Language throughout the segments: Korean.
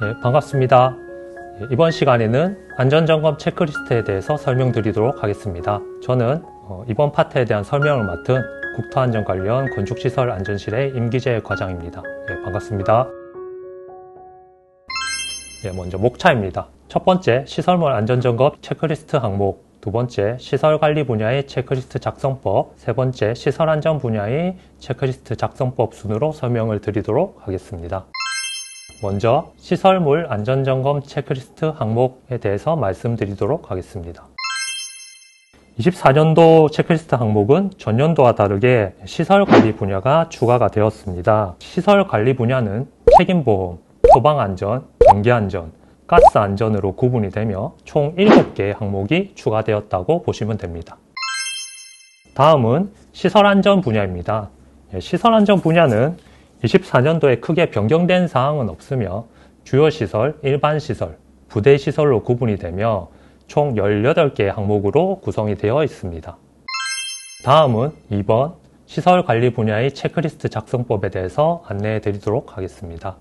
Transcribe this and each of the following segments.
반갑습니다. 이번 시간에는 안전점검 체크리스트에 대해서 설명드리도록 하겠습니다. 저는 이번 파트에 대한 설명을 맡은 국토안전관련 건축시설 안전실의 임기재 과장입니다. 반갑습니다. 먼저 목차입니다. 첫 번째, 시설물 안전점검 체크리스트 항목, 두 번째, 시설관리 분야의 체크리스트 작성법, 세 번째, 시설안전 분야의 체크리스트 작성법 순으로 설명을 드리도록 하겠습니다. 먼저 시설물 안전점검 체크리스트 항목에 대해서 말씀드리도록 하겠습니다. 24년도 체크리스트 항목은 전년도와 다르게 시설관리 분야가 추가가 되었습니다. 시설관리 분야는 책임보험, 소방안전, 경계안전, 가스안전으로 구분이 되며 총 7개의 항목이 추가되었다고 보시면 됩니다. 다음은 시설안전 분야입니다. 시설안전 분야는 24년도에 크게 변경된 사항은 없으며 주요 시설, 일반 시설, 부대 시설로 구분이 되며 총 18개의 항목으로 구성이 되어 있습니다. 다음은 2번 시설관리 분야의 체크리스트 작성법에 대해서 안내해 드리도록 하겠습니다.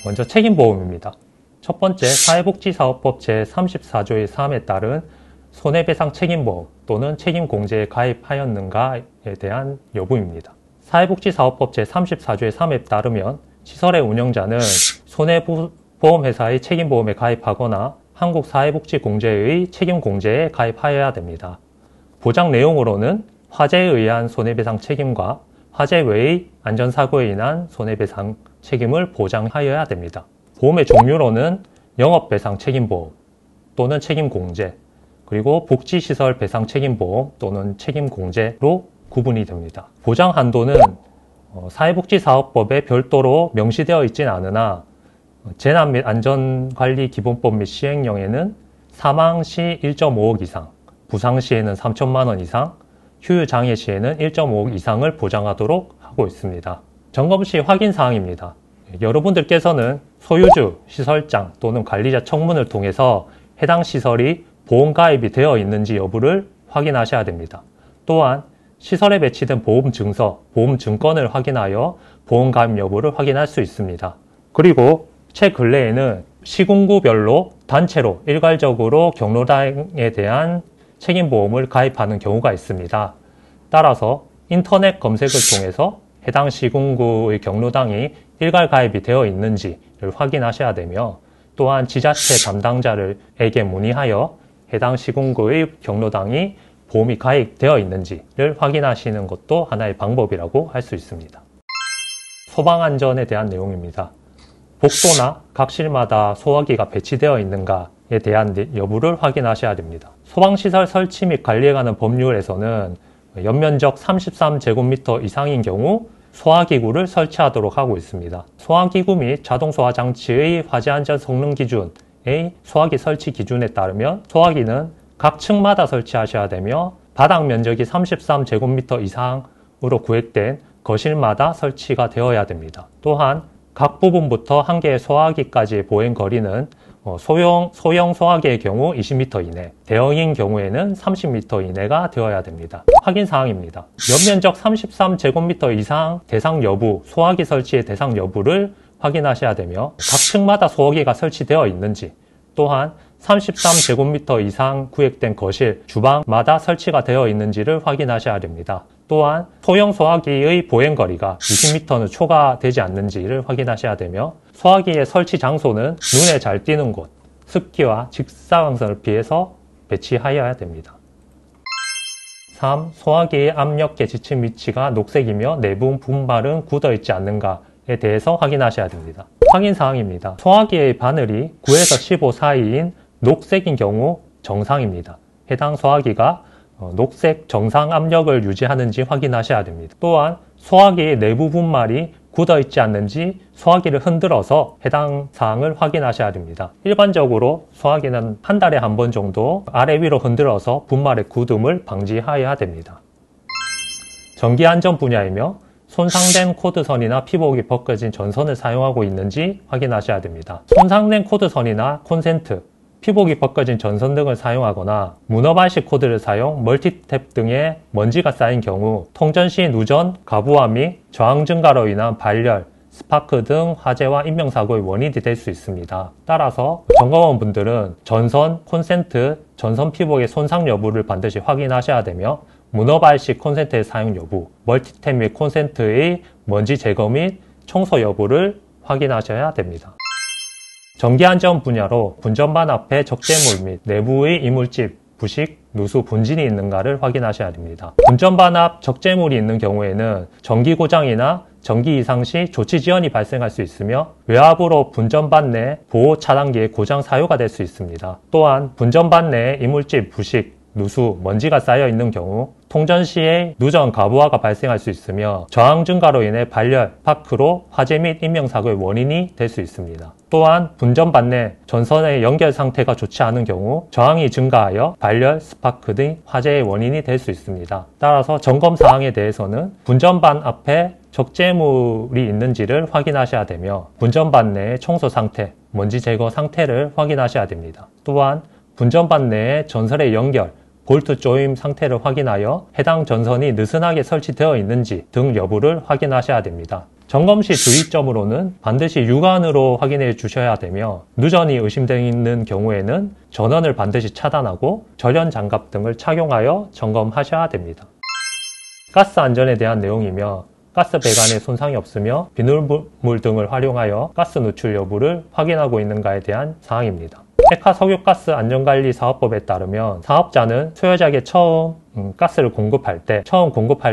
먼저 책임보험입니다. 첫 번째, 사회복지사업법 제34조의 3에 따른 손해배상 책임보험 또는 책임공제에 가입하였는가에 대한 여부입니다. 사회복지사업법 제34조의 3에 따르면 시설의 운영자는 손해보험회사의 책임보험에 가입하거나 한국사회복지공제의 책임공제에 가입하여야 됩니다. 보장 내용으로는 화재에 의한 손해배상 책임과 화재 외의 안전사고에 인한 손해배상 책임을 보장하여야 됩니다. 보험의 종류로는 영업배상 책임보험 또는 책임공제, 그리고 복지시설 배상 책임보험 또는 책임공제로 구분이 됩니다. 보장 한도는 사회복지사업법에 별도로 명시되어 있지는 않으나 재난 및 안전관리기본법 및 시행령에는 사망 시 1.5억 이상, 부상 시에는 3천만 원 이상, 휴유장애 시에는 1.5억 이상을 보장하도록 하고 있습니다. 점검 시 확인사항입니다. 여러분들께서는 소유주, 시설장 또는 관리자 청문을 통해서 해당 시설이 보험가입이 되어 있는지 여부를 확인하셔야 됩니다. 또한 시설에 배치된 보험증서, 보험증권을 확인하여 보험가입 여부를 확인할 수 있습니다. 그리고 최근래에는 시군구별로 단체로 일괄적으로 경로당에 대한 책임보험을 가입하는 경우가 있습니다. 따라서 인터넷 검색을 통해서 해당 시군구의 경로당이 일괄 가입이 되어 있는지를 확인하셔야 되며, 또한 지자체 담당자에게 문의하여 해당 시군구의 경로당이 보험이 가입되어 있는지를 확인하시는 것도 하나의 방법이라고 할 수 있습니다. 소방안전에 대한 내용입니다. 복도나 각실마다 소화기가 배치되어 있는가에 대한 여부를 확인하셔야 됩니다. 소방시설 설치 및 관리에 관한 법률에서는 연면적 33제곱미터 이상인 경우 소화기구를 설치하도록 하고 있습니다. 소화기구 및 자동소화장치의 화재안전 성능 기준의 소화기 설치 기준에 따르면 소화기는 각 층마다 설치하셔야 되며 바닥 면적이 33제곱미터 이상으로 구획된 거실마다 설치가 되어야 됩니다. 또한 각 부분부터 한 개의 소화기까지의 보행 거리는 소형 소화기의 경우 20m 이내, 대형인 경우에는 30m 이내가 되어야 됩니다. 확인사항입니다. 연면적 33제곱미터 이상 대상 여부, 소화기 설치의 대상 여부를 확인하셔야 되며 각 층마다 소화기가 설치되어 있는지, 또한 33제곱미터 이상 구획된 거실, 주방마다 설치가 되어 있는지를 확인하셔야 됩니다. 또한 소형 소화기의 보행거리가 20m는 초과되지 않는지를 확인하셔야 되며, 소화기의 설치 장소는 눈에 잘 띄는 곳, 습기와 직사광선을 피해서 배치하여야 됩니다. 3. 소화기의 압력계 지침 위치가 녹색이며 내부 분발은 굳어있지 않는가에 대해서 확인하셔야 됩니다. 확인사항입니다. 소화기의 바늘이 9에서 15 사이인 녹색인 경우 정상입니다. 해당 소화기가 녹색 정상 압력을 유지하는지 확인하셔야 됩니다. 또한 소화기의 내부 분말이 굳어있지 않는지 소화기를 흔들어서 해당 사항을 확인하셔야 됩니다. 일반적으로 소화기는 한 달에 한 번 정도 아래 위로 흔들어서 분말의 굳음을 방지하여야 됩니다. 전기안전 분야이며 손상된 코드선이나 피복이 벗겨진 전선을 사용하고 있는지 확인하셔야 됩니다. 손상된 코드선이나 콘센트, 피복이 벗겨진 전선 등을 사용하거나 문어발식 코드를 사용, 멀티탭 등의 먼지가 쌓인 경우 통전 시 누전, 가부화 및 저항 증가로 인한 발열, 스파크 등 화재와 인명사고의 원인이 될 수 있습니다. 따라서 점검원분들은 전선, 콘센트, 전선 피복의 손상 여부를 반드시 확인하셔야 되며 문어발식 콘센트의 사용 여부, 멀티탭 및 콘센트의 먼지 제거 및 청소 여부를 확인하셔야 됩니다. 전기안전 분야로 분전반 앞에 적재물 및 내부의 이물질, 부식, 누수, 분진이 있는가를 확인하셔야 됩니다. 분전반 앞 적재물이 있는 경우에는 전기 고장이나 전기 이상 시 조치 지연이 발생할 수 있으며 외압으로 분전반 내 보호 차단기의 고장 사유가 될 수 있습니다. 또한 분전반 내에 이물질, 부식, 누수, 먼지가 쌓여 있는 경우 통전 시에 누전 가부하가 발생할 수 있으며 저항 증가로 인해 발열, 스파크로 화재 및 인명사고의 원인이 될 수 있습니다. 또한 분전반 내 전선의 연결 상태가 좋지 않은 경우 저항이 증가하여 발열, 스파크 등 화재의 원인이 될 수 있습니다. 따라서 점검 사항에 대해서는 분전반 앞에 적재물이 있는지를 확인하셔야 되며 분전반 내의 청소 상태, 먼지 제거 상태를 확인하셔야 됩니다. 또한 분전반 내의 전선의 연결, 볼트 조임 상태를 확인하여 해당 전선이 느슨하게 설치되어 있는지 등 여부를 확인하셔야 됩니다. 점검 시 주의점으로는 반드시 육안으로 확인해 주셔야 되며 누전이 의심되는 경우에는 전원을 반드시 차단하고 절연 장갑 등을 착용하여 점검하셔야 됩니다. 가스 안전에 대한 내용이며 가스 배관에 손상이 없으며 비눗물 등을 활용하여 가스 누출 여부를 확인하고 있는가에 대한 사항입니다. 에카 석유가스 안전관리 사업법에 따르면 사업자는 소유자에게 처음 가스를 공급할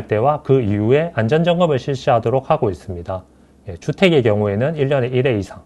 때와 그 이후에 안전점검을 실시하도록 하고 있습니다. 주택의 경우에는 1년에 1회 이상,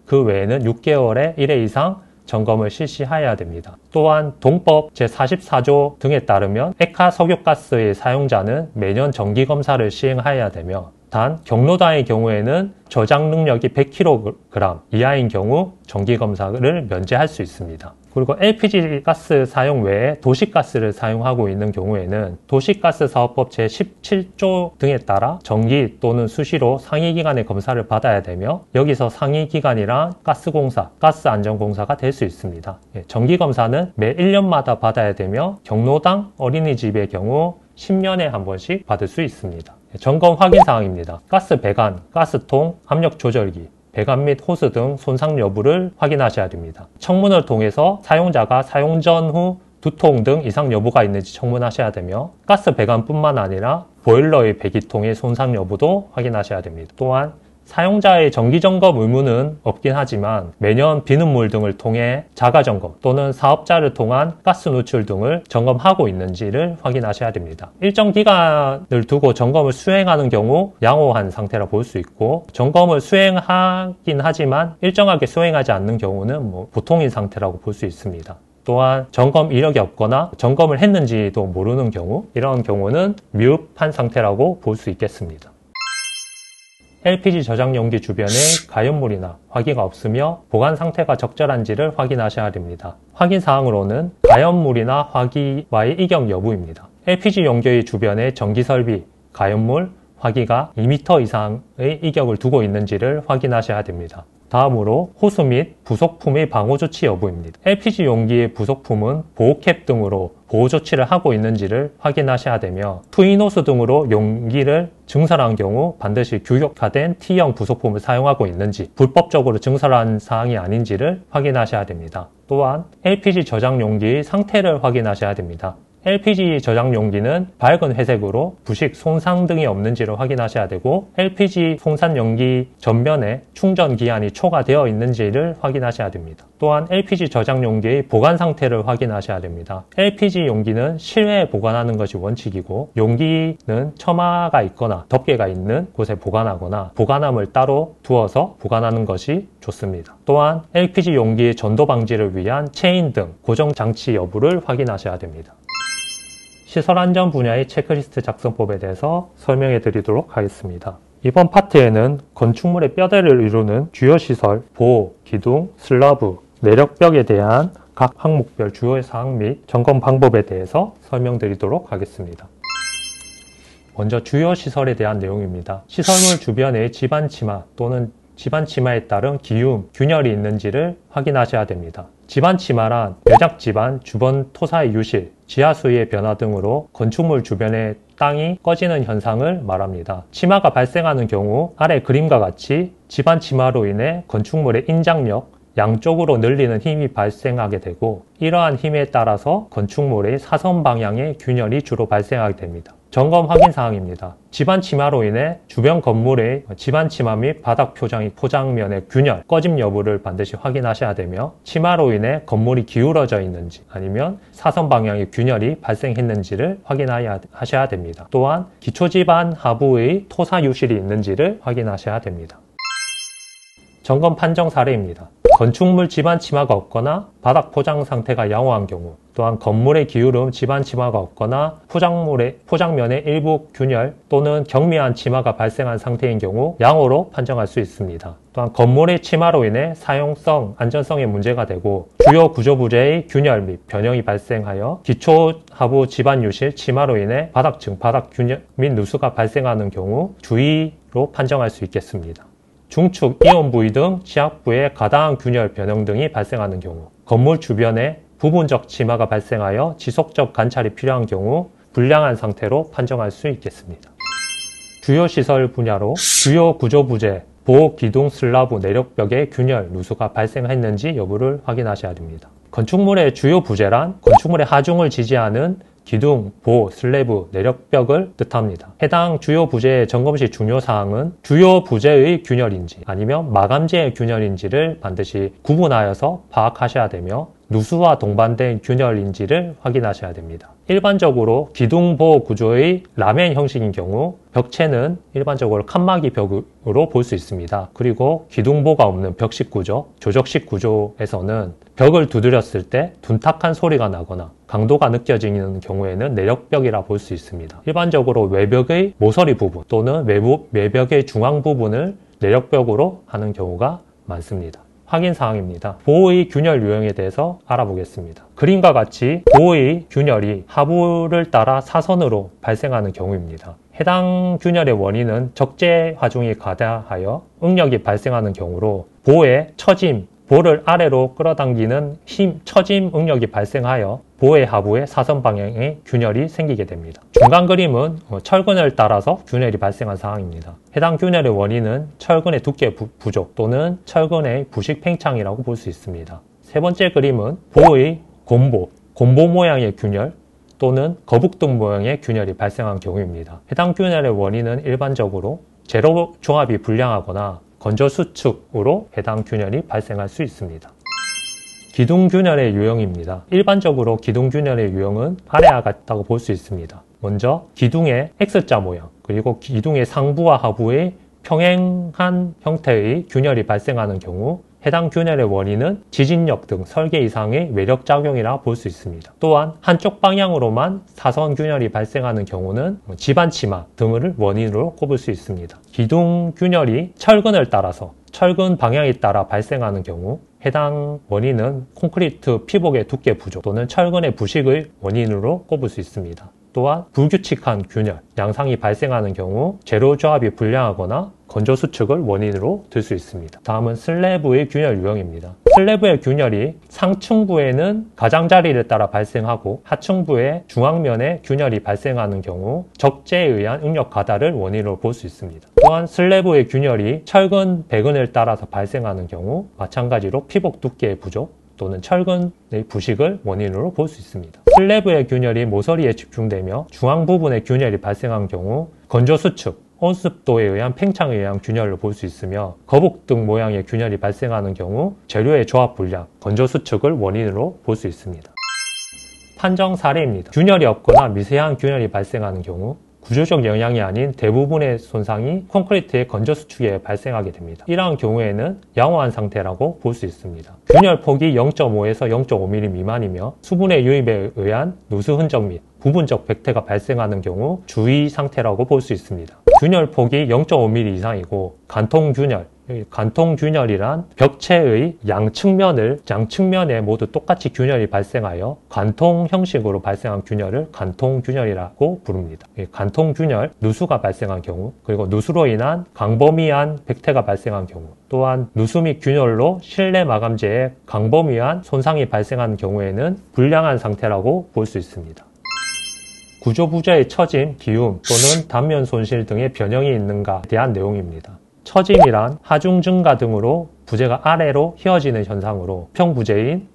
그 외에는 6개월에 1회 이상 점검을 실시해야 됩니다. 또한 동법 제44조 등에 따르면 에카 석유가스의 사용자는 매년 정기검사를 시행해야 되며 단 경로당의 경우에는 저장 능력이 100kg 이하인 경우 정기검사를 면제할 수 있습니다. 그리고 LPG 가스 사용 외에 도시가스를 사용하고 있는 경우에는 도시가스 사업법 제17조 등에 따라 정기 또는 수시로 상위기관의 검사를 받아야 되며 여기서 상위기관이란 가스공사, 가스안전공사가 될 수 있습니다. 정기검사는 매 1년마다 받아야 되며 경로당, 어린이집의 경우 10년에 한 번씩 받을 수 있습니다. 점검 확인 사항입니다. 가스 배관, 가스통, 압력 조절기, 배관 및 호스 등 손상 여부를 확인하셔야 됩니다. 청문을 통해서 사용자가 사용 전후 두통 등 이상 여부가 있는지 청문하셔야 되며 가스 배관뿐만 아니라 보일러의 배기통의 손상 여부도 확인하셔야 됩니다. 또한 사용자의 정기점검 의무는 없긴 하지만 매년 비눗물 등을 통해 자가점검 또는 사업자를 통한 가스 누출 등을 점검하고 있는지를 확인하셔야 됩니다. 일정 기간을 두고 점검을 수행하는 경우 양호한 상태라 볼 수 있고 점검을 수행하긴 하지만 일정하게 수행하지 않는 경우는 보통인 상태라고 볼 수 있습니다. 또한 점검 이력이 없거나 점검을 했는지도 모르는 경우 이런 경우는 미흡한 상태라고 볼 수 있겠습니다. LPG 저장 용기 주변에 가연물이나 화기가 없으며 보관 상태가 적절한지를 확인하셔야 됩니다. 확인 사항으로는 가연물이나 화기와의 이격 여부입니다. LPG 용기의 주변에 전기설비, 가연물, 화기가 2m 이상의 이격을 두고 있는지를 확인하셔야 됩니다. 다음으로 호수 및 부속품의 방호조치 여부입니다. LPG 용기의 부속품은 보호캡 등으로 보호조치를 하고 있는지를 확인하셔야 되며 투인호수 등으로 용기를 증설한 경우 반드시 규격화된 T형 부속품을 사용하고 있는지 불법적으로 증설한 사항이 아닌지를 확인하셔야 됩니다. 또한 LPG 저장 용기의 상태를 확인하셔야 됩니다. LPG 저장 용기는 밝은 회색으로 부식, 손상 등이 없는지를 확인하셔야 되고 LPG 송산 용기 전면에 충전 기한이 초과되어 있는지를 확인하셔야 됩니다. 또한 LPG 저장 용기의 보관 상태를 확인하셔야 됩니다. LPG 용기는 실외에 보관하는 것이 원칙이고 용기는 처마가 있거나 덮개가 있는 곳에 보관하거나 보관함을 따로 두어서 보관하는 것이 좋습니다. 또한 LPG 용기의 전도 방지를 위한 체인 등 고정 장치 여부를 확인하셔야 됩니다. 시설안전 분야의 체크리스트 작성법에 대해서 설명해 드리도록 하겠습니다. 이번 파트에는 건축물의 뼈대를 이루는 주요 시설, 보호, 기둥, 슬러브, 내력벽에 대한 각 항목별 주요 사항 및 점검 방법에 대해서 설명드리도록 하겠습니다. 먼저 주요 시설에 대한 내용입니다. 시설물 주변에 집안치마 또는 집안치마에 따른 기움, 균열이 있는지를 확인하셔야 됩니다. 집안치마란 내작집안, 주변 토사의 유실, 지하수위의 변화 등으로 건축물 주변의 땅이 꺼지는 현상을 말합니다. 치마가 발생하는 경우 아래 그림과 같이 집안 치마로 인해 건축물의 인장력, 양쪽으로 늘리는 힘이 발생하게 되고 이러한 힘에 따라서 건축물의 사선 방향의 균열이 주로 발생하게 됩니다. 점검 확인 사항입니다. 집안 치마로 인해 주변 건물의 집안 치마 및 바닥 포장면의 균열, 꺼짐 여부를 반드시 확인하셔야 되며 치마로 인해 건물이 기울어져 있는지 아니면 사선 방향의 균열이 발생했는지를 확인하셔야 됩니다. 또한 기초집안 하부의 토사 유실이 있는지를 확인하셔야 됩니다. 점검 판정 사례입니다. 건축물 집안 치마가 없거나 바닥 포장 상태가 양호한 경우, 또한 건물의 기울음 집안 치마가 없거나 포장면의 일부 균열 또는 경미한 치마가 발생한 상태인 경우 양호로 판정할 수 있습니다. 또한 건물의 치마로 인해 사용성, 안전성에 문제가 되고 주요 구조 부재의 균열 및 변형이 발생하여 기초 하부 집안 유실 치마로 인해 바닥층 바닥 균열 및 누수가 발생하는 경우 주의로 판정할 수 있겠습니다. 중축, 이온 부위 등 지압부에 가다한 균열 변형 등이 발생하는 경우, 건물 주변에 부분적 치마가 발생하여 지속적 관찰이 필요한 경우 불량한 상태로 판정할 수 있겠습니다. 주요 시설 분야로 주요 구조 부재, 보호 기둥 슬라브 내력벽에 균열, 누수가 발생했는지 여부를 확인하셔야 됩니다. 건축물의 주요 부재란 건축물의 하중을 지지하는 기둥, 보호, 슬래브, 내력벽을 뜻합니다. 해당 주요 부재의 점검 시 중요사항은 주요 부재의 균열인지 아니면 마감재의 균열인지를 반드시 구분하여서 파악하셔야 되며 누수와 동반된 균열인지를 확인하셔야 됩니다. 일반적으로 기둥 보호 구조의 라멘 형식인 경우 벽체는 일반적으로 칸막이 벽으로 볼 수 있습니다. 그리고 기둥보가 없는 벽식 구조, 조적식 구조에서는 벽을 두드렸을 때 둔탁한 소리가 나거나 강도가 느껴지는 경우에는 내력벽이라 볼 수 있습니다. 일반적으로 외벽의 모서리 부분 또는 외벽의 중앙 부분을 내력벽으로 하는 경우가 많습니다. 확인 사항입니다. 보호의 균열 유형에 대해서 알아보겠습니다. 그림과 같이 보호의 균열이 하부를 따라 사선으로 발생하는 경우입니다. 해당 균열의 원인은 적재 하중이 가다하여 응력이 발생하는 경우로 보호의 처짐, 볼을 아래로 끌어당기는 처짐 응력이 발생하여 보호의 하부에 사선 방향의 균열이 생기게 됩니다. 중간 그림은 철근을 따라서 균열이 발생한 상황입니다. 해당 균열의 원인은 철근의 두께 부족 또는 철근의 부식 팽창이라고 볼 수 있습니다. 세 번째 그림은 보호의 곰보 모양의 균열 또는 거북등 모양의 균열이 발생한 경우입니다. 해당 균열의 원인은 일반적으로 재료 종합이 불량하거나 건조 수축으로 해당 균열이 발생할 수 있습니다. 기둥균열의 유형입니다. 일반적으로 기둥균열의 유형은 아래와 같다고 볼 수 있습니다. 먼저 기둥의 X자 모양, 그리고 기둥의 상부와 하부의 평행한 형태의 균열이 발생하는 경우 해당 균열의 원인은 지진력 등 설계 이상의 외력 작용이라 볼 수 있습니다. 또한 한쪽 방향으로만 사선 균열이 발생하는 경우는 집안 치마 등을 원인으로 꼽을 수 있습니다. 기둥 균열이 철근을 따라서 철근 방향에 따라 발생하는 경우 해당 원인은 콘크리트 피복의 두께 부족 또는 철근의 부식의 원인으로 꼽을 수 있습니다. 또한 불규칙한 균열, 양상이 발생하는 경우 재료 조합이 불량하거나 건조 수축을 원인으로 들 수 있습니다. 다음은 슬래브의 균열 유형입니다. 슬래브의 균열이 상층부에는 가장자리를 따라 발생하고 하층부의 중앙면에 균열이 발생하는 경우 적재에 의한 응력 가다를 원인으로 볼 수 있습니다. 또한 슬래브의 균열이 철근, 배근을 따라서 발생하는 경우 마찬가지로 피복 두께의 부족 또는 철근의 부식을 원인으로 볼 수 있습니다. 슬래브의 균열이 모서리에 집중되며 중앙 부분에 균열이 발생한 경우 건조 수축, 온습도에 의한 팽창에 의한 균열을 볼 수 있으며 거북등 모양의 균열이 발생하는 경우 재료의 조합 불량, 건조 수축을 원인으로 볼 수 있습니다. 판정 사례입니다. 균열이 없거나 미세한 균열이 발생하는 경우 구조적 영향이 아닌 대부분의 손상이 콘크리트의 건조 수축에 발생하게 됩니다. 이러한 경우에는 양호한 상태라고 볼 수 있습니다. 균열 폭이 0.5에서 0.5mm 미만이며 수분의 유입에 의한 누수 흔적 및 부분적 백태가 발생하는 경우 주의 상태라고 볼 수 있습니다. 균열 폭이 0.5mm 이상이고 간통 균열, 관통균열이란 벽체의 양측면에 모두 똑같이 균열이 발생하여 관통 형식으로 발생한 균열을 관통균열이라고 부릅니다. 관통균열, 누수가 발생한 경우, 그리고 누수로 인한 광범위한 백태가 발생한 경우, 또한 누수 및 균열로 실내 마감재에 광범위한 손상이 발생한 경우에는 불량한 상태라고 볼 수 있습니다. 구조부재의 처짐, 기움 또는 단면 손실 등의 변형이 있는가에 대한 내용입니다. 처짐이란 하중 증가 등으로 부재가 아래로 휘어지는 현상으로 평부재인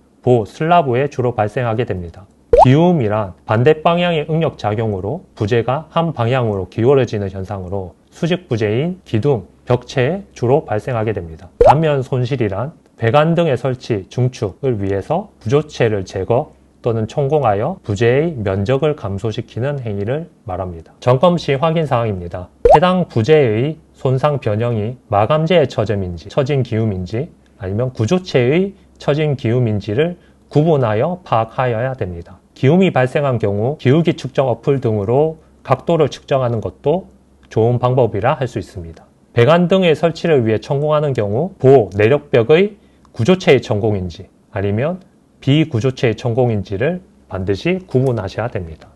슬라브에 주로 발생하게 됩니다. 기움이란 반대 방향의 응력작용으로 부재가 한 방향으로 기울어지는 현상으로 수직부재인 기둥, 벽체에 주로 발생하게 됩니다. 단면 손실이란 배관 등의 설치, 중축을 위해서 구조체를 제거 또는 천공하여 부재의 면적을 감소시키는 행위를 말합니다. 점검 시 확인 사항입니다. 해당 부재의 손상 변형이 마감재의 처짐인지, 처짐 기움인지 아니면 구조체의 처짐 기움인지를 구분하여 파악하여야 됩니다. 기움이 발생한 경우 기울기 측정 어플 등으로 각도를 측정하는 것도 좋은 방법이라 할 수 있습니다. 배관 등의 설치를 위해 천공하는 경우 내력벽의 구조체의 천공인지 아니면 비구조체의 천공인지를 반드시 구분하셔야 됩니다.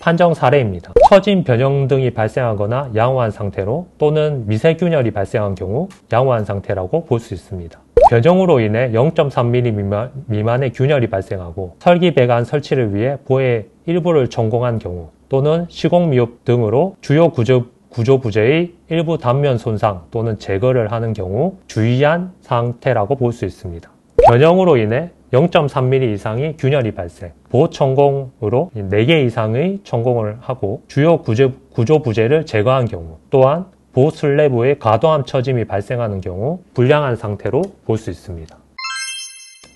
판정 사례입니다. 처짐 변형 등이 발생하거나 양호한 상태로 또는 미세균열이 발생한 경우 양호한 상태라고 볼 수 있습니다. 변형으로 인해 0.3mm 미만의 균열이 발생하고 설기 배관 설치를 위해 보의 일부를 전공한 경우 또는 시공 미흡 등으로 주요 구조 부재의 일부 단면 손상 또는 제거를 하는 경우 주의한 상태라고 볼 수 있습니다. 변형으로 인해 0.3mm 이상의 균열이 발생, 보천공으로 4개 이상의 천공을 하고 주요 구조 부재를 제거한 경우, 또한 보슬래브의 과도한 처짐이 발생하는 경우 불량한 상태로 볼 수 있습니다.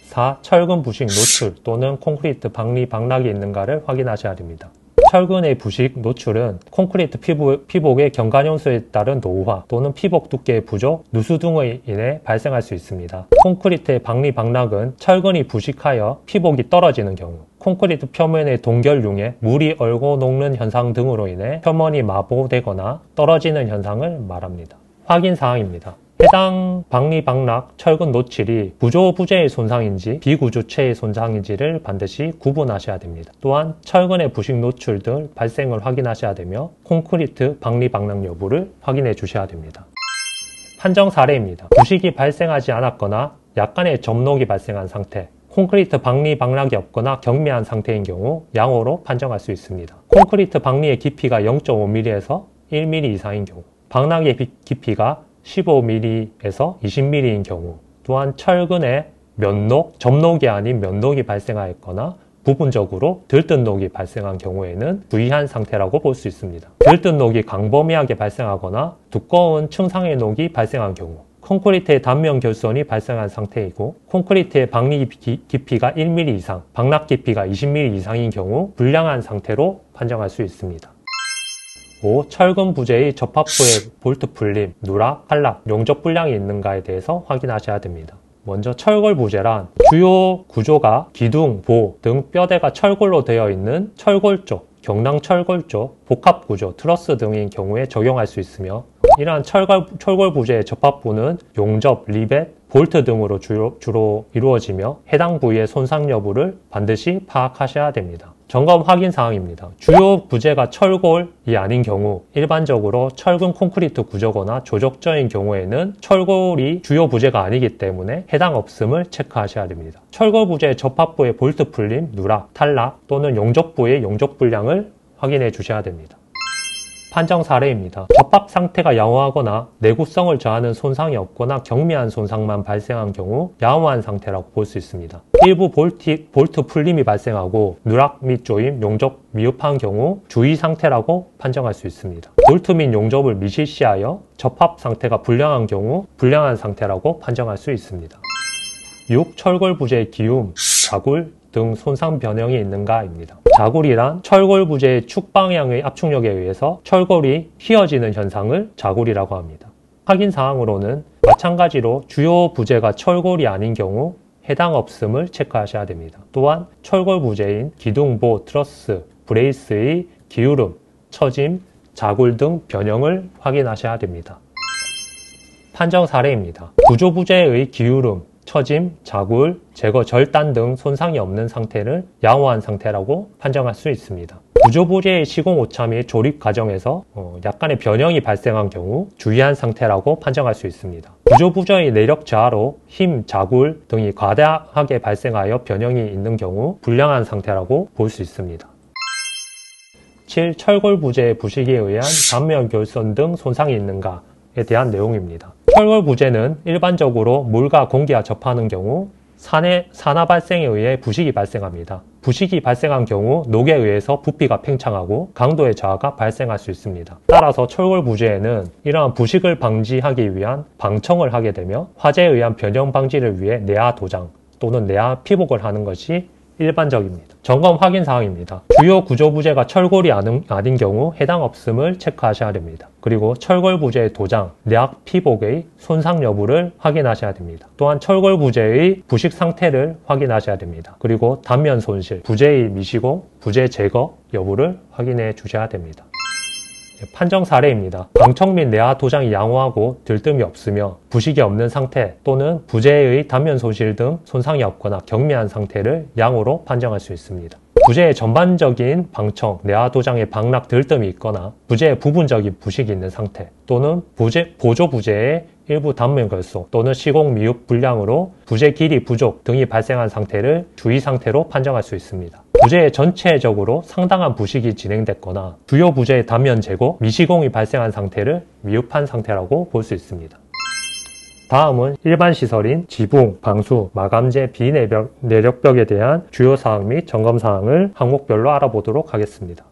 4. 철근 부식 노출 또는 콘크리트 박리 박락이 있는가를 확인하셔야 됩니다. 철근의 부식, 노출은 콘크리트 피복의 경관연소에 따른 노후화 또는 피복 두께의 부족, 누수 등에 인해 발생할 수 있습니다. 콘크리트의 박리 박락은 철근이 부식하여 피복이 떨어지는 경우, 콘크리트 표면의 동결융에 물이 얼고 녹는 현상 등으로 인해 표면이 마보되거나 떨어지는 현상을 말합니다. 확인 사항입니다. 해당 박리 박락, 철근 노출이 구조 부재의 손상인지 비구조체의 손상인지를 반드시 구분하셔야 됩니다. 또한 철근의 부식 노출 등 발생을 확인하셔야 되며 콘크리트 박리 박락 여부를 확인해 주셔야 됩니다. 판정 사례입니다. 부식이 발생하지 않았거나 약간의 접록이 발생한 상태, 콘크리트 박리 박락이 없거나 경미한 상태인 경우 양호로 판정할 수 있습니다. 콘크리트 박리의 깊이가 0.5mm에서 1mm 이상인 경우, 박락의 깊이가 15mm에서 20mm인 경우, 또한 철근에 접록이 아닌 면록이 발생하였거나 부분적으로 들뜬록이 발생한 경우에는 부위한 상태라고 볼 수 있습니다. 들뜬록이 광범위하게 발생하거나 두꺼운 층상의 녹이 발생한 경우, 콘크리트의 단면 결손이 발생한 상태이고 콘크리트의 박리 깊이가 1mm 이상, 박락 깊이가 20mm 이상인 경우 불량한 상태로 판정할 수 있습니다. 5. 철근 부재의 접합부의 볼트 풀림, 누락, 탈락, 용접 불량이 있는가에 대해서 확인하셔야 됩니다. 먼저 철골 부재란 주요 구조가 기둥, 보 등 뼈대가 철골로 되어 있는 철골 쪽, 경랑 철골 쪽, 복합 구조, 트러스 등인 경우에 적용할 수 있으며 이러한 철골 부재의 접합부는 용접, 리벳, 볼트 등으로 주로 이루어지며 해당 부위의 손상 여부를 반드시 파악하셔야 됩니다. 점검 확인 사항입니다. 주요 부재가 철골이 아닌 경우 일반적으로 철근 콘크리트 구조거나 조적저인 경우에는 철골이 주요 부재가 아니기 때문에 해당 없음을 체크하셔야 됩니다. 철골 부재의 접합부의 볼트 풀림, 누락, 탈락 또는 용접부의 용접 불량을 확인해 주셔야 됩니다. 판정 사례입니다. 접합 상태가 양호하거나 내구성을 저하는 손상이 없거나 경미한 손상만 발생한 경우 양호한 상태라고 볼 수 있습니다. 일부 볼트 풀림이 발생하고 누락 및 조임, 용접 미흡한 경우 주의 상태라고 판정할 수 있습니다. 볼트 및 용접을 미실시하여 접합 상태가 불량한 경우 불량한 상태라고 판정할 수 있습니다. 6. 철골 부재의 기움, 자굴 등 손상 변형이 있는가입니다. 자굴이란 철골 부재의 축 방향의 압축력에 의해서 철골이 휘어지는 현상을 자굴이라고 합니다. 확인 사항으로는 마찬가지로 주요 부재가 철골이 아닌 경우 해당 없음을 체크하셔야 됩니다. 또한 철골 부재인 기둥, 보, 트러스, 브레이스의 기울음, 처짐, 자굴 등 변형을 확인하셔야 됩니다. 판정 사례입니다. 구조부재의 기울음, 처짐, 자굴, 제거 절단 등 손상이 없는 상태를 양호한 상태라고 판정할 수 있습니다. 구조부재의 시공 오차 및 조립 과정에서 약간의 변형이 발생한 경우 주의한 상태라고 판정할 수 있습니다. 구조부재의 내력 저하로 힘, 자굴 등이 과다하게 발생하여 변형이 있는 경우 불량한 상태라고 볼 수 있습니다. 7. 철골부재의 부식에 의한 단면 결손 등 손상이 있는가에 대한 내용입니다. 철골부재는 일반적으로 물과 공기와 접하는 경우 산화 발생에 의해 부식이 발생합니다. 부식이 발생한 경우 녹에 의해서 부피가 팽창하고 강도의 저하가 발생할 수 있습니다. 따라서 철골부재에는 이러한 부식을 방지하기 위한 방청을 하게 되며 화재에 의한 변형 방지를 위해 내화 도장 또는 내화 피복을 하는 것이 일반적입니다. 점검 확인 사항입니다. 주요 구조부재가 철골이 아닌 경우 해당 없음을 체크하셔야 됩니다. 그리고 철골부재의 도장, 내학 피복의 손상 여부를 확인하셔야 됩니다. 또한 철골부재의 부식 상태를 확인하셔야 됩니다. 그리고 단면 손실, 부재의 미시공, 부재 제거 여부를 확인해 주셔야 됩니다. 판정 사례입니다. 방청 및 내화 도장이 양호하고 들뜸이 없으며 부식이 없는 상태 또는 부재의 단면 손실 등 손상이 없거나 경미한 상태를 양호로 판정할 수 있습니다. 부재의 전반적인 방청, 내화 도장에 방락 들뜸이 있거나 부재의 부분적인 부식이 있는 상태 또는 보조 부재의 일부 단면 결속 또는 시공 미흡 불량으로 부재 길이 부족 등이 발생한 상태를 주의 상태로 판정할 수 있습니다. 부재의 전체적으로 상당한 부식이 진행됐거나 주요 부재의 단면 제거, 미시공이 발생한 상태를 미흡한 상태라고 볼 수 있습니다. 다음은 일반 시설인 지붕, 방수, 마감재, 비내력벽에 대한 주요 사항 및 점검 사항을 항목별로 알아보도록 하겠습니다.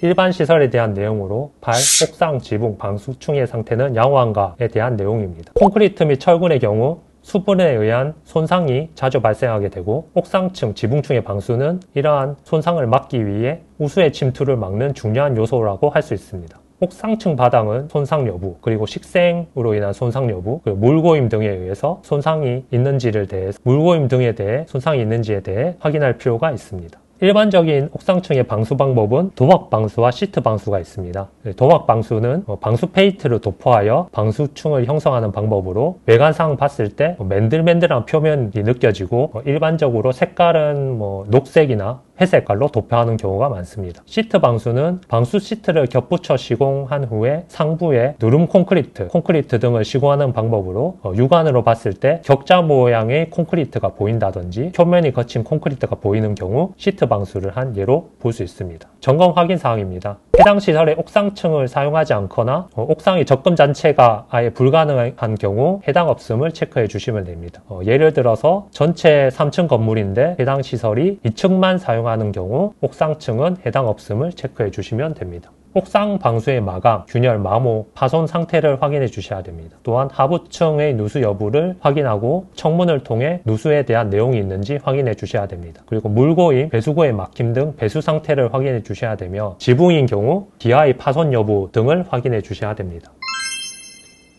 일반 시설에 대한 내용으로 발, 옥상, 지붕, 방수층의 상태는 양호한가에 대한 내용입니다. 콘크리트 및 철근의 경우 수분에 의한 손상이 자주 발생하게 되고 옥상층, 지붕층의 방수는 이러한 손상을 막기 위해 우수의 침투를 막는 중요한 요소라고 할 수 있습니다. 옥상층 바닥은 손상 여부, 그리고 식생으로 인한 손상 여부, 그리고 물고임 등에 의해서 손상이 있는지를 대해 물고임 등에 대해 손상이 있는지에 대해 확인할 필요가 있습니다. 일반적인 옥상층의 방수 방법은 도막 방수와 시트 방수가 있습니다. 도막 방수는 방수 페인트를 도포하여 방수층을 형성하는 방법으로 외관상 봤을 때 맨들맨들한 표면이 느껴지고 일반적으로 색깔은 녹색이나 회색깔로 도표하는 경우가 많습니다. 시트 방수는 방수 시트를 겹붙여 시공한 후에 상부에 누름 콘크리트 등을 시공하는 방법으로 육안으로 봤을 때 격자 모양의 콘크리트가 보인다든지 표면이 거친 콘크리트가 보이는 경우 시트 방수를 한 예로 볼 수 있습니다. 점검 확인 사항입니다. 해당 시설의 옥상층을 사용하지 않거나 옥상의 접근 자체가 아예 불가능한 경우 해당 없음을 체크해 주시면 됩니다. 예를 들어서 전체 3층 건물인데 해당 시설이 2층만 사용하는 경우 옥상층은 해당 없음을 체크해 주시면 됩니다. 옥상 방수의 마감, 균열, 마모, 파손 상태를 확인해 주셔야 됩니다. 또한 하부층의 누수 여부를 확인하고 청문을 통해 누수에 대한 내용이 있는지 확인해 주셔야 됩니다. 그리고 물고임, 배수구의 막힘 등 배수 상태를 확인해 주셔야 되며 지붕인 경우 기하의 파손 여부 등을 확인해 주셔야 됩니다.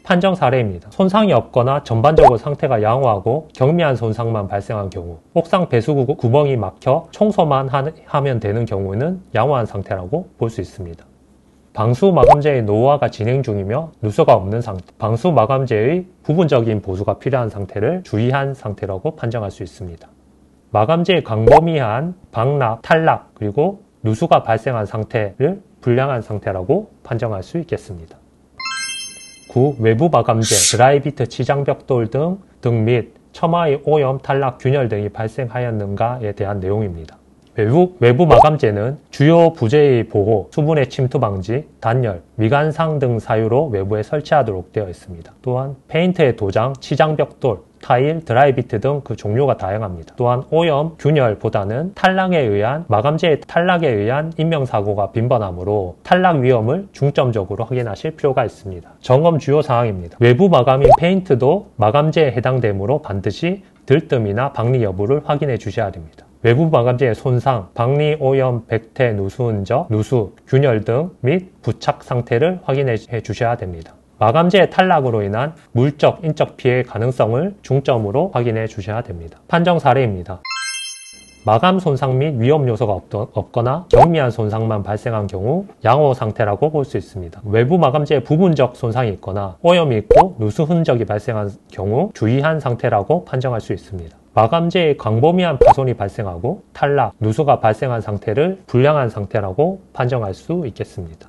판정 사례입니다. 손상이 없거나 전반적으로 상태가 양호하고 경미한 손상만 발생한 경우 옥상 배수구 구멍이 막혀 청소만 하면 되는 경우는 양호한 상태라고 볼 수 있습니다. 방수 마감재의 노후화가 진행 중이며 누수가 없는 상태, 방수 마감재의 부분적인 보수가 필요한 상태를 주의한 상태라고 판정할 수 있습니다. 마감재의 광범위한 방락, 탈락, 그리고 누수가 발생한 상태를 불량한 상태라고 판정할 수 있겠습니다. 9. 외부 마감재, 드라이비트 치장벽돌 등 및 처마의 오염, 탈락, 균열 등이 발생하였는가에 대한 내용입니다. 외부 마감재는 주요 부재의 보호, 수분의 침투 방지, 단열, 미관상 등 사유로 외부에 설치하도록 되어 있습니다. 또한 페인트의 도장, 치장벽돌, 타일, 드라이비트 등 그 종류가 다양합니다. 또한 오염, 균열보다는 마감재의 탈락에 의한 인명사고가 빈번하므로 탈락 위험을 중점적으로 확인하실 필요가 있습니다. 점검 주요 사항입니다. 외부 마감인 페인트도 마감재에 해당되므로 반드시 들뜸이나 박리 여부를 확인해 주셔야 됩니다. 외부 마감재의 손상, 박리, 오염, 백태, 누수 흔적, 누수, 균열 등 및 부착 상태를 확인해 주셔야 됩니다. 마감재의 탈락으로 인한 물적, 인적 피해 가능성을 중점으로 확인해 주셔야 됩니다. 판정 사례입니다. 마감 손상 및 위험 요소가 없거나 경미한 손상만 발생한 경우 양호 상태라고 볼 수 있습니다. 외부 마감재에 부분적 손상이 있거나 오염이 있고 누수 흔적이 발생한 경우 주의한 상태라고 판정할 수 있습니다. 마감재에 광범위한 파손이 발생하고 탈락, 누수가 발생한 상태를 불량한 상태라고 판정할 수 있겠습니다.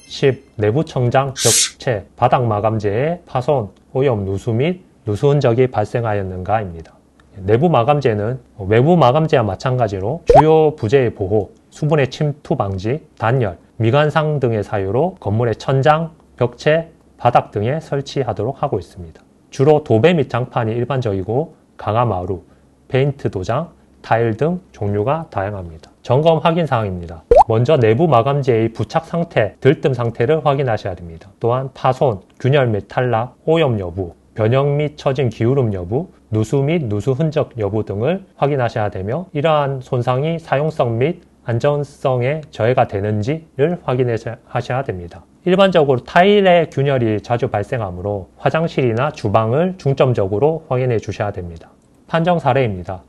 10. 내부 청장, 벽체, 바닥 마감재에 파손, 오염, 누수 및 누수 흔적이 발생하였는가입니다. 내부 마감재는 외부 마감재와 마찬가지로 주요 부재의 보호, 수분의 침투 방지, 단열, 미관상 등의 사유로 건물의 천장, 벽체, 바닥 등에 설치하도록 하고 있습니다. 주로 도배 및 장판이 일반적이고 강화마루, 페인트 도장, 타일 등 종류가 다양합니다. 점검 확인 사항입니다. 먼저 내부 마감재의 부착 상태, 들뜸 상태를 확인하셔야 됩니다. 또한 파손, 균열 및 탈락, 오염 여부, 변형 및 처진 기울음 여부, 누수 및 누수 흔적 여부 등을 확인하셔야 되며 이러한 손상이 사용성 및 안전성에 저해가 되는지를 확인하셔야 됩니다. 일반적으로 타일의 균열이 자주 발생하므로 화장실이나 주방을 중점적으로 확인해 주셔야 됩니다. 판정 사례입니다.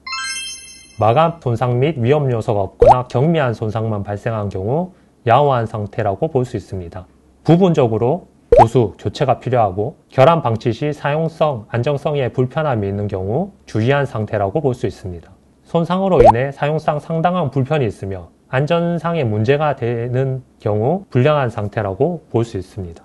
마감 손상 및 위험 요소가 없거나 경미한 손상만 발생한 경우 양호한 상태라고 볼 수 있습니다. 부분적으로 보수, 교체가 필요하고 결함 방치 시 사용성, 안정성에 불편함이 있는 경우 주의한 상태라고 볼 수 있습니다. 손상으로 인해 사용상 상당한 불편이 있으며 안전상의 문제가 되는 경우 불량한 상태라고 볼 수 있습니다.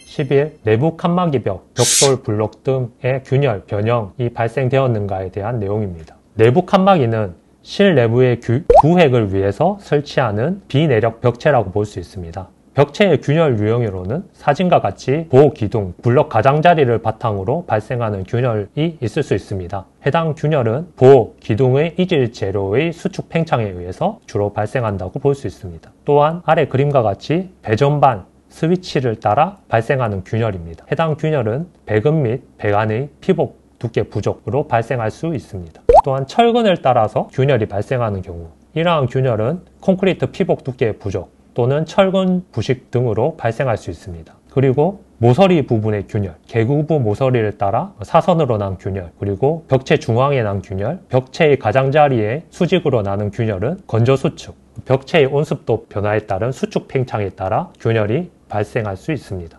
11. 내부 칸막이 벽, 벽돌, 블록 등의 균열, 변형이 발생되었는가에 대한 내용입니다. 내부 칸막이는 실내부의 구획을 위해서 설치하는 비내력 벽체라고 볼 수 있습니다. 벽체의 균열 유형으로는 사진과 같이 보호 기둥, 블럭 가장자리를 바탕으로 발생하는 균열이 있을 수 있습니다. 해당 균열은 보호 기둥의 이질 재료의 수축 팽창에 의해서 주로 발생한다고 볼 수 있습니다. 또한 아래 그림과 같이 배전반, 스위치를 따라 발생하는 균열입니다. 해당 균열은 배근 및 배관의 피복 두께 부족으로 발생할 수 있습니다. 또한 철근을 따라서 균열이 발생하는 경우 이러한 균열은 콘크리트 피복 두께의 부족 또는 철근 부식 등으로 발생할 수 있습니다. 그리고 모서리 부분의 균열, 개구부 모서리를 따라 사선으로 난 균열, 그리고 벽체 중앙에 난 균열, 벽체의 가장자리에 수직으로 나는 균열은 건조수축, 벽체의 온습도 변화에 따른 수축 팽창에 따라 균열이 발생할 수 있습니다.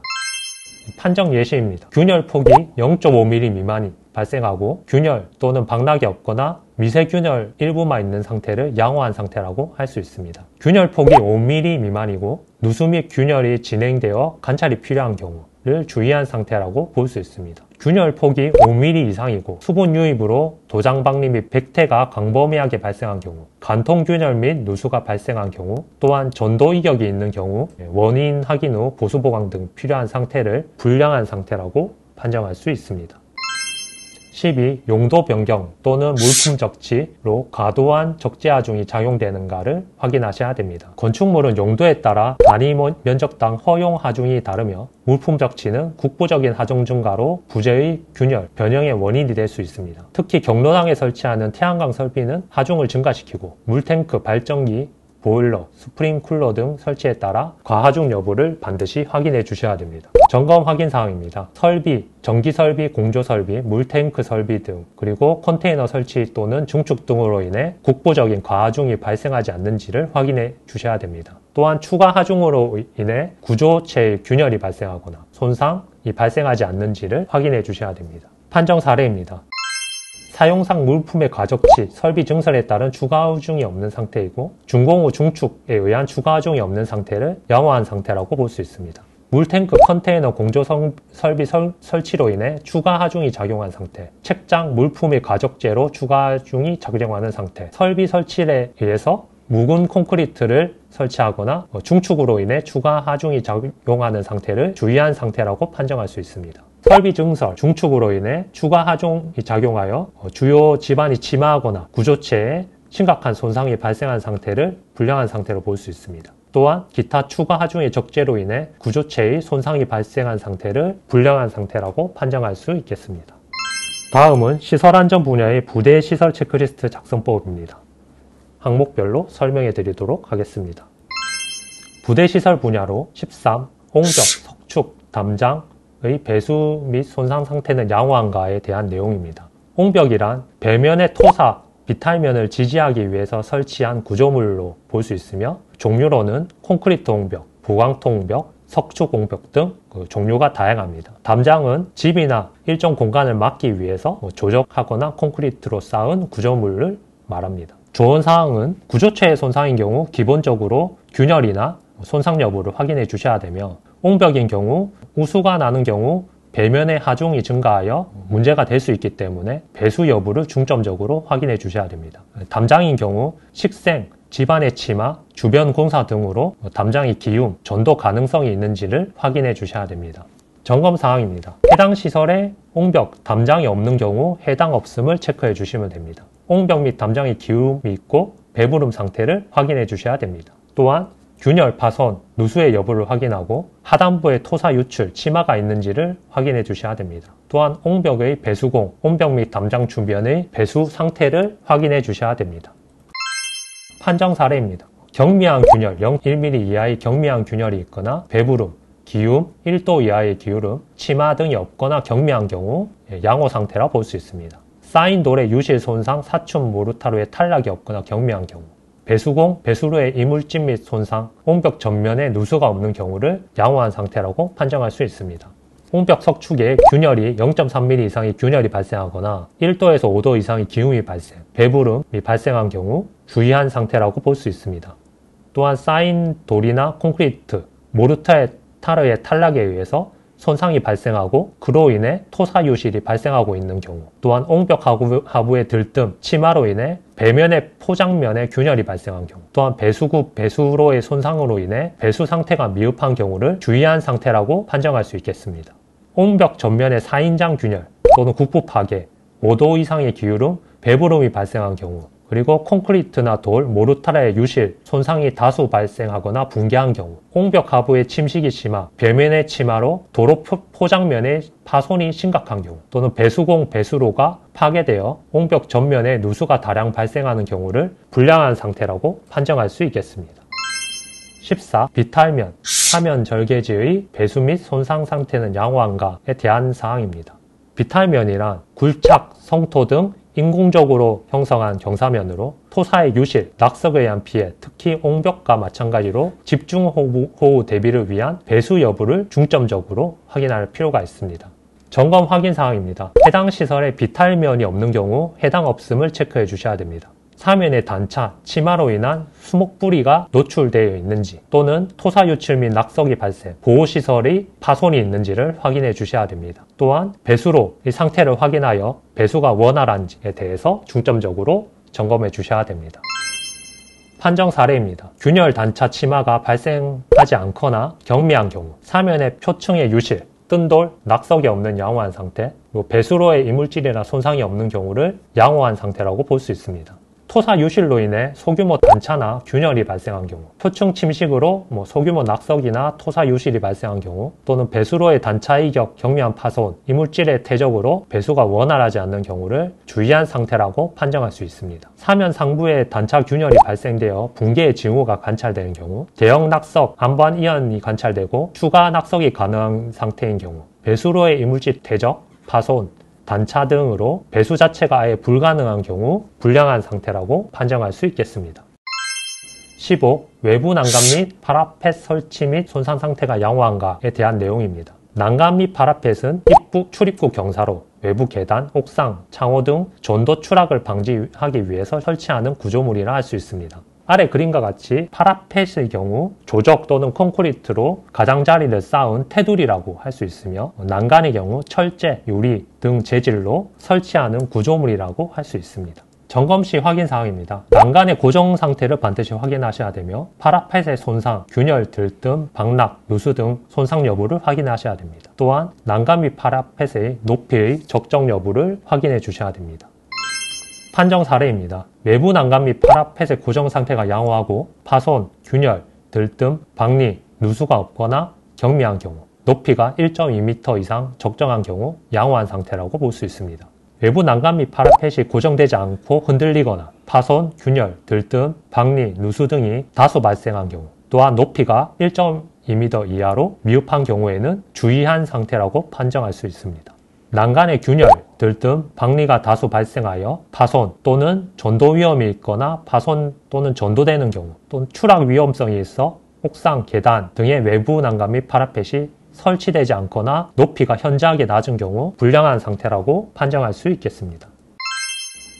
판정 예시입니다. 균열 폭이 0.5mm 미만이 발생하고 균열 또는 박락이 없거나 미세균열 일부만 있는 상태를 양호한 상태라고 할 수 있습니다. 균열 폭이 5mm 미만이고 누수 및 균열이 진행되어 관찰이 필요한 경우를 주의한 상태라고 볼 수 있습니다. 균열 폭이 5mm 이상이고 수분 유입으로 도장 박리 및 백태가 광범위하게 발생한 경우, 관통 균열 및 누수가 발생한 경우, 또한 전도 이격이 있는 경우 원인 확인 후 보수 보강 등 필요한 상태를 불량한 상태라고 판정할 수 있습니다. 12. 용도 변경 또는 물품 적치로 과도한 적재 하중이 작용되는가를 확인하셔야 됩니다. 건축물은 용도에 따라 단위 면적당 허용 하중이 다르며 물품 적치는 국부적인 하중 증가로 부재의 균열, 변형의 원인이 될 수 있습니다. 특히 경로당에 설치하는 태양광 설비는 하중을 증가시키고 물탱크, 발전기, 보일러, 스프링쿨러 등 설치에 따라 과하중 여부를 반드시 확인해 주셔야 됩니다. 점검 확인 사항입니다. 설비, 전기설비, 공조설비, 물탱크 설비 등 그리고 컨테이너 설치 또는 중축 등으로 인해 국부적인 과하중이 발생하지 않는지를 확인해 주셔야 됩니다. 또한 추가 하중으로 인해 구조체의 균열이 발생하거나 손상이 발생하지 않는지를 확인해 주셔야 됩니다. 판정 사례입니다. 사용상 물품의 과적치, 설비 증설에 따른 추가 하중이 없는 상태이고 준공 후 중축에 의한 추가 하중이 없는 상태를 양호한 상태라고 볼 수 있습니다. 물탱크, 컨테이너, 공조 설비 설치로 인해 추가 하중이 작용한 상태, 책장, 물품의 과적재로 추가 하중이 작용하는 상태, 설비 설치에 의해서 묵은 콘크리트를 설치하거나 중축으로 인해 추가 하중이 작용하는 상태를 주의한 상태라고 판정할 수 있습니다. 설비 증설, 중축으로 인해 추가 하중이 작용하여 주요 지반이 침하하거나 구조체에 심각한 손상이 발생한 상태를 불량한 상태로 볼 수 있습니다. 또한 기타 추가 하중의 적재로 인해 구조체의 손상이 발생한 상태를 불량한 상태라고 판정할 수 있겠습니다. 다음은 시설안전 분야의 부대 시설 체크리스트 작성법입니다. 항목별로 설명해 드리도록 하겠습니다. 부대 시설 분야로 13. 홍적, 석축, 담장의 배수 및 손상 상태는 양호한가에 대한 내용입니다. 홍벽이란 배면의 토사 비탈면을 지지하기 위해서 설치한 구조물로 볼 수 있으며 종류로는 콘크리트 홍벽, 보강토 홍벽, 석축 홍벽 등 종류가 다양합니다. 담장은 집이나 일정 공간을 막기 위해서 조적하거나 콘크리트로 쌓은 구조물을 말합니다. 조언사항은 구조체의 손상인 경우 기본적으로 균열이나 손상 여부를 확인해 주셔야 되며, 옹벽인 경우 우수가 나는 경우 배면의 하중이 증가하여 문제가 될 수 있기 때문에 배수 여부를 중점적으로 확인해 주셔야 됩니다. 담장인 경우 식생, 집안의 치마, 주변 공사 등으로 담장의 기움, 전도 가능성이 있는지를 확인해 주셔야 됩니다. 점검 사항입니다. 해당 시설에 옹벽, 담장이 없는 경우 해당 없음을 체크해 주시면 됩니다. 옹벽 및 담장의 기움이 있고 배부름 상태를 확인해 주셔야 됩니다. 또한 균열, 파손, 누수의 여부를 확인하고 하단부에 토사 유출, 치마가 있는지를 확인해 주셔야 됩니다. 또한 옹벽의 배수공, 옹벽 및 담장 주변의 배수 상태를 확인해 주셔야 됩니다. 판정 사례입니다. 경미한 균열, 0.1mm 이하의 경미한 균열이 있거나 배부름, 기움, 1도 이하의 기울음, 치마 등이 없거나 경미한 경우 양호 상태라 볼 수 있습니다. 쌓인 돌의 유실 손상, 사춘 모르타르의 탈락이 없거나 경미한 경우, 배수공, 배수로의 이물질 및 손상, 옹벽 전면에 누수가 없는 경우를 양호한 상태라고 판정할 수 있습니다. 옹벽 석축에 균열이 0.3mm 이상의 균열이 발생하거나 1도에서 5도 이상의 기움이 발생, 배부름이 발생한 경우 주의한 상태라고 볼 수 있습니다. 또한 쌓인 돌이나 콘크리트, 모르타르의 탈락에 의해서 손상이 발생하고 그로 인해 토사 유실이 발생하고 있는 경우, 또한 옹벽 하부의 들뜸, 치마로 인해 배면의 포장면에 균열이 발생한 경우, 또한 배수구, 배수로의 손상으로 인해 배수 상태가 미흡한 경우를 주의한 상태라고 판정할 수 있겠습니다. 옹벽 전면의 4인장 균열 또는 국부 파괴, 5도 이상의 기울음, 배부름이 발생한 경우, 그리고 콘크리트나 돌, 모르타르의 유실, 손상이 다수 발생하거나 붕괴한 경우, 옹벽 하부의 침식이 심하, 벽면의 치마로 도로 포장면의 파손이 심각한 경우, 또는 배수공, 배수로가 파괴되어 옹벽 전면에 누수가 다량 발생하는 경우를 불량한 상태라고 판정할 수 있겠습니다. 14. 비탈면, 사면 절개지의 배수 및 손상 상태는 양호한가에 대한 사항입니다. 비탈면이란 굴착, 성토 등 인공적으로 형성한 경사면으로 토사의 유실, 낙석에 의한 피해, 특히 옹벽과 마찬가지로 집중호우 대비를 위한 배수 여부를 중점적으로 확인할 필요가 있습니다. 점검 확인 사항입니다. 해당 시설에 비탈면이 없는 경우 해당 없음을 체크해 주셔야 됩니다. 사면의 단차, 치마로 인한 수목뿌리가 노출되어 있는지, 또는 토사 유출 및 낙석이 발생, 보호시설의 파손이 있는지를 확인해 주셔야 됩니다. 또한 배수로의 상태를 확인하여 배수가 원활한지에 대해서 중점적으로 점검해 주셔야 됩니다. 판정 사례입니다. 균열, 단차, 치마가 발생하지 않거나 경미한 경우, 사면의 표층의 유실, 뜬돌, 낙석이 없는 양호한 상태, 그리고 배수로의 이물질이나 손상이 없는 경우를 양호한 상태라고 볼 수 있습니다. 토사 유실로 인해 소규모 단차나 균열이 발생한 경우, 표층 침식으로 소규모 낙석이나 토사 유실이 발생한 경우, 또는 배수로의 단차 이격, 경미한 파손, 이물질의 퇴적으로 배수가 원활하지 않는 경우를 주의한 상태라고 판정할 수 있습니다. 사면 상부에 단차 균열이 발생되어 붕괴의 징후가 관찰되는 경우, 대형 낙석, 안반 이완이 관찰되고 추가 낙석이 가능한 상태인 경우, 배수로의 이물질 퇴적, 파손, 단차 등으로 배수 자체가 아예 불가능한 경우 불량한 상태라고 판정할 수 있겠습니다. 15. 외부 난간 및 파라펫 설치 및 손상 상태가 양호한가에 대한 내용입니다. 난간 및 파라펫은 입구, 출입구 경사로 외부 계단, 옥상, 창호 등 전도 추락을 방지하기 위해서 설치하는 구조물이라 할 수 있습니다. 아래 그림과 같이 파라펫의 경우 조적 또는 콘크리트로 가장자리를 쌓은 테두리라고 할 수 있으며, 난간의 경우 철제, 유리 등 재질로 설치하는 구조물이라고 할 수 있습니다. 점검 시 확인 사항입니다. 난간의 고정 상태를 반드시 확인하셔야 되며, 파라펫의 손상, 균열, 들뜸, 방락, 누수 등 손상 여부를 확인하셔야 됩니다. 또한 난간 및 파라펫의 높이의 적정 여부를 확인해 주셔야 됩니다. 판정 사례입니다. 외부 난간 및 파라펫의 고정 상태가 양호하고 파손, 균열, 들뜸, 박리, 누수가 없거나 경미한 경우, 높이가 1.2m 이상 적정한 경우 양호한 상태라고 볼 수 있습니다. 외부 난간 및 파라펫이 고정되지 않고 흔들리거나 파손, 균열, 들뜸, 박리, 누수 등이 다소 발생한 경우, 또한 높이가 1.2m 이하로 미흡한 경우에는 주의한 상태라고 판정할 수 있습니다. 난간의 균열, 들뜸, 방리가 다수 발생하여 파손 또는 전도 위험이 있거나 파손 또는 전도되는 경우, 또는 추락 위험성이 있어 옥상, 계단 등의 외부 난간 및 파라펫이 설치되지 않거나 높이가 현저하게 낮은 경우 불량한 상태라고 판정할 수 있겠습니다.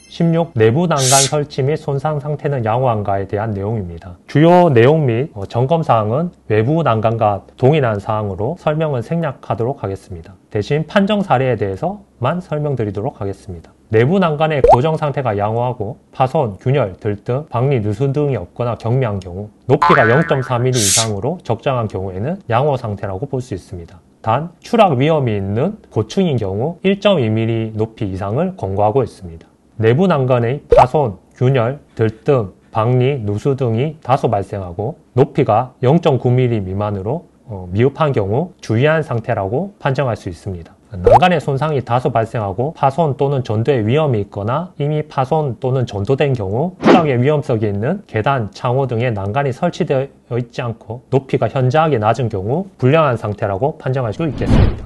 16. 내부 난간 설치 및 손상 상태는 양호한가에 대한 내용입니다. 주요 내용 및 점검사항은 외부 난간과 동일한 사항으로 설명은 생략하도록 하겠습니다. 대신 판정 사례에 대해서만 설명드리도록 하겠습니다. 내부 난간의 고정 상태가 양호하고 파손, 균열, 들뜸, 방리, 누수 등이 없거나 경미한 경우, 높이가 0.4mm 이상으로 적정한 경우에는 양호 상태라고 볼 수 있습니다. 단, 추락 위험이 있는 고층인 경우 1.2mm 높이 이상을 권고하고 있습니다. 내부 난간의 파손, 균열, 들뜸, 방리, 누수 등이 다소 발생하고 높이가 0.9mm 미만으로 미흡한 경우 주의한 상태라고 판정할 수 있습니다. 난간의 손상이 다소 발생하고 파손 또는 전도의 위험이 있거나 이미 파손 또는 전도된 경우 추락의 위험성이 있는 계단, 창호 등의 난간이 설치되어 있지 않고 높이가 현저하게 낮은 경우 불량한 상태라고 판정할 수 있겠습니다.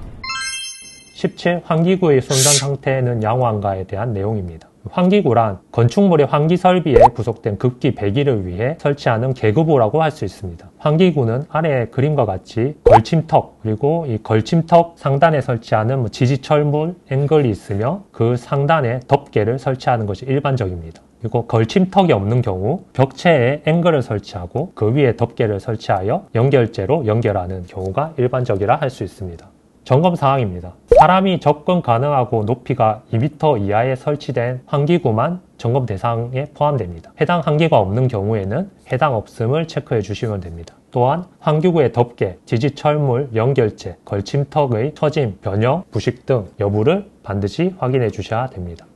17. 환기구의 손상 상태는 양호한가에 대한 내용입니다. 환기구란 건축물의 환기 설비에 부속된 급기 배기를 위해 설치하는 계급부라고 할 수 있습니다. 환기구는 아래 그림과 같이 걸침턱, 그리고 이 걸침턱 상단에 설치하는 지지철물 앵글이 있으며 그 상단에 덮개를 설치하는 것이 일반적입니다. 그리고 걸침턱이 없는 경우 벽체에 앵글을 설치하고 그 위에 덮개를 설치하여 연결재로 연결하는 경우가 일반적이라 할 수 있습니다. 점검사항입니다. 사람이 접근 가능하고 높이가 2m 이하에 설치된 환기구만 점검 대상에 포함됩니다. 해당 환기가 없는 경우에는 해당 없음을 체크해 주시면 됩니다. 또한 환기구의 덮개, 지지철물, 연결재, 걸침턱의 처짐, 변형, 부식 등 여부를 반드시 확인해 주셔야 됩니다.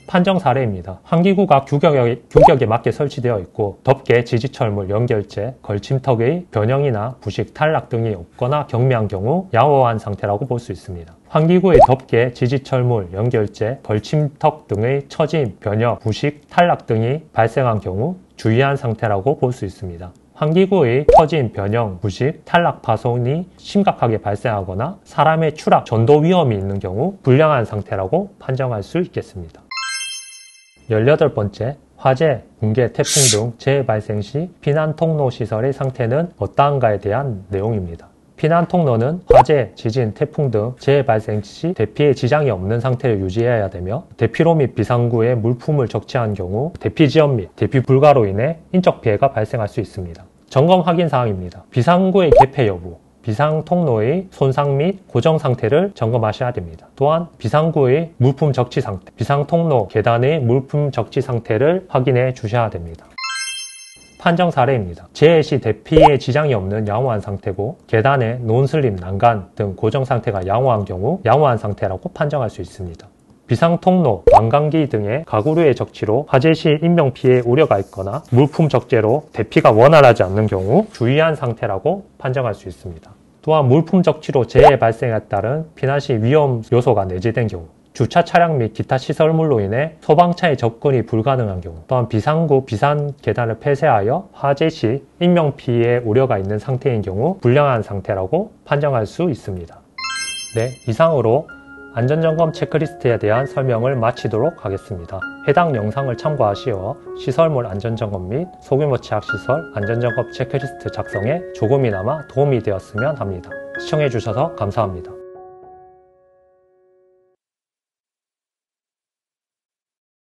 판정 사례입니다. 환기구가 규격에 맞게 설치되어 있고 덮개, 지지철물, 연결재, 걸침턱의 변형이나 부식, 탈락 등이 없거나 경미한 경우 양호한 상태라고 볼 수 있습니다. 환기구의 덮개, 지지철물, 연결재, 걸침턱 등의 처짐, 변형, 부식, 탈락 등이 발생한 경우 주의한 상태라고 볼 수 있습니다. 환기구의 처짐, 변형, 부식, 탈락, 파손이 심각하게 발생하거나 사람의 추락, 전도 위험이 있는 경우 불량한 상태라고 판정할 수 있겠습니다. 18번째, 화재, 붕괴, 태풍 등 재해 발생 시 피난 통로 시설의 상태는 어떠한가에 대한 내용입니다. 피난 통로는 화재, 지진, 태풍 등 재해 발생 시 대피에 지장이 없는 상태를 유지해야 되며 대피로 및 비상구에 물품을 적치한 경우 대피 지연 및 대피 불가로 인해 인적 피해가 발생할 수 있습니다. 점검 확인 사항입니다. 비상구의 개폐 여부, 비상 통로의 손상 및 고정 상태를 점검하셔야 됩니다. 또한 비상구의 물품 적치 상태, 비상 통로 계단의 물품 적치 상태를 확인해 주셔야 됩니다. 판정 사례입니다. 재해 시 대피에 지장이 없는 양호한 상태고 계단의 논슬림, 난간 등 고정 상태가 양호한 경우 양호한 상태라고 판정할 수 있습니다. 비상통로, 난간기 등의 가구류의 적치로 화재 시 인명피해 우려가 있거나 물품 적재로 대피가 원활하지 않는 경우 주의한 상태라고 판정할 수 있습니다. 또한 물품 적치로 재해 발생에 따른 피난 시 위험 요소가 내재된 경우, 주차 차량 및 기타 시설물로 인해 소방차의 접근이 불가능한 경우, 또한 비상구, 비상 계단을 폐쇄하여 화재 시 인명피해 우려가 있는 상태인 경우 불량한 상태라고 판정할 수 있습니다. 네, 이상으로 안전점검 체크리스트에 대한 설명을 마치도록 하겠습니다. 해당 영상을 참고하시어 시설물 안전점검 및 소규모 취약시설 안전점검 체크리스트 작성에 조금이나마 도움이 되었으면 합니다. 시청해주셔서 감사합니다.